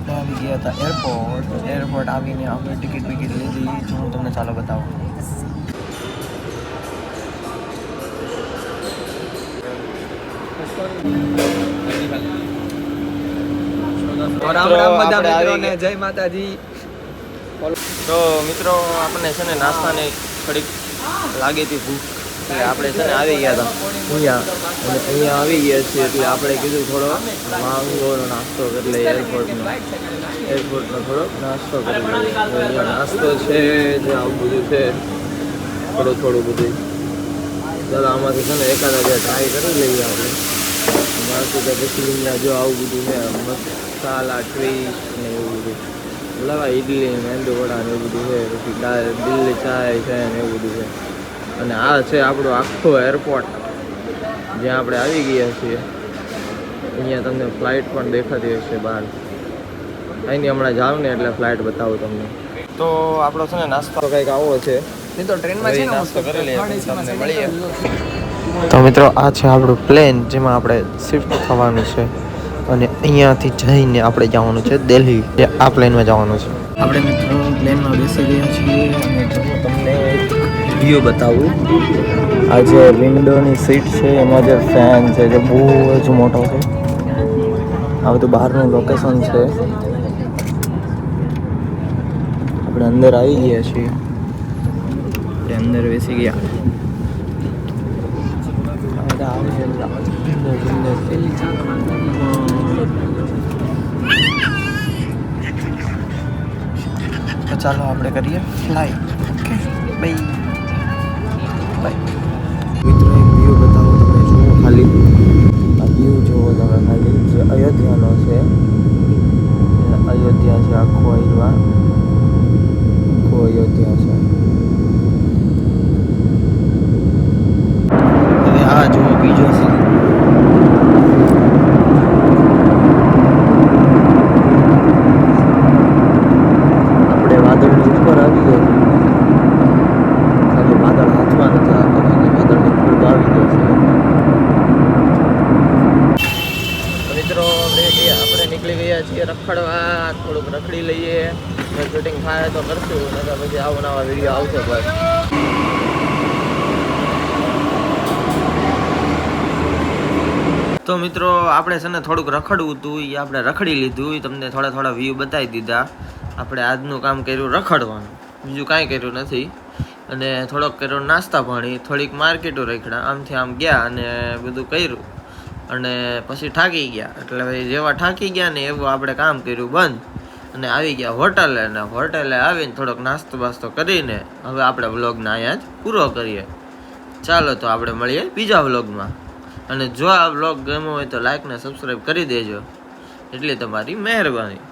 આપણે આવી ગયા હતા એરપોર્ટ આવીને આપણે ટિકિટ લીધી. હું તમને ચાલો બતાવું. જય માતાજી. તો મિત્રો આપણને છે ને નાસ્તાની થોડીક લાગી હતી ભૂખ, એટલે આપણે છે ને આવી ગયા હતા અહીંયા આવી ગયા છીએ. એટલે આપણે કીધું થોડો માંગોનો નાસ્તો કરી લઈએ. એરપોર્ટનો થોડો નાસ્તો કરી લઈએ. અહીંયા નાસ્તો છે જે આવું બધું છે, થોડું બધું. ચાલો આમાંથી છે ને એકાદા જે ટ્રાય કરી લઈએ આપણે. નાસ્તો તો પછી અહીંયા જો આવું બધું છે, મસાલા ટ્વીસ્ટ ને એવું બધું. બોલાવા ઇડલી મેંદુ વડા ને એવું બધું છે. પછી દિલ્હી ચાય છે ને એવું બધું છે. અને આ છે આપણું આખો એરપોર્ટ જ્યાં આપણે આવી ગયા છીએ. અહીંયા તમને ફ્લાઇટ પણ દેખાતી હશે બહાર. અહીંથી હમણાં જાઉં ને એટલે ફ્લાઇટ બતાવું તમને. તો આપણો છે ને નાસ્તો કંઈક આવો છે. તો ટ્રેનમાં છે નાસ્તો કરી લઈએ, તમને મળીએ. તો મિત્રો આ છે આપણું પ્લેન જેમાં આપણે શિફ્ટ થવાનું છે. અને અહીંયાથી જઈને આપણે જવાનું છે દિલ્હી. આ પ્લેનમાં જવાનું છે. આપણે મિત્રો પ્લેનમાં બેસી ગયા છીએ અને તમને વ્યૂ બતાવું. આ જે વિન્ડોની સીટ છે એમાં જે ફેન છે જે બહુ જ મોટો છે. આ બધું બહારનું લોકેશન છે. આપણે અંદર આવી ગયા છીએ. આપણે અંદર બેસી ગયા. તો ચાલો આપણે કરીએ ફ્લાઇટ. Okay bye bye. મિત્રો એક વ્યૂ બતાવો તમે જુઓ ખાલી. આ વ્યૂ જુઓ તમે ખાલી, જે અયોધ્યાનો છે. અયોધ્યા છે આખો અયોધ્યા છે. હવે આ જુઓ બીજો છે. વાદળની ઉપર આવી ગયો. ખાલી વાદળ હાથમાં નથી આવતો, ખાલી વાદળની ખૂબ આવી ગયો છે. મિત્રો આપણે નીકળી ગયા છીએ રખડવા. થોડુંક રખડી લઈએ. શૂટિંગ થાય તો કરશું, નકર પછી આવા નવા વિડીયો આવશે. બસ તો મિત્રો આપણે છે ને થોડુંક રખડવું હતું, એ આપણે રખડી લીધું. તમને થોડા વ્યૂ બતાવી દીધા. આપણે આજનું કામ કર્યું રખડવાનું, બીજું કાંઈ કર્યું નથી. અને થોડોક કર્યો નાસ્તા પાણી, થોડીક માર્કેટો રખડા, આમથી આમ ગયા અને બધું કર્યું. અને પછી થાકી ગયા. એટલે જેવા થાકી ગયા ને એવું આપણે કામ કર્યું બંધ. અને આવી ગયા હોટલે. અને હોટલે આવીને થોડોક નાસ્તો બાસ્તો કરીને હવે આપણે વ્લોગને અહીંયા જ પૂરો કરીએ. ચાલો તો આપણે મળીએ બીજા વ્લોગમાં. અને જો આ વ્લોગ ગમ્યો હોય તો લાઈક ને સબસ્ક્રાઈબ કરી દેજો. એટલી તમારી મહેરબાની.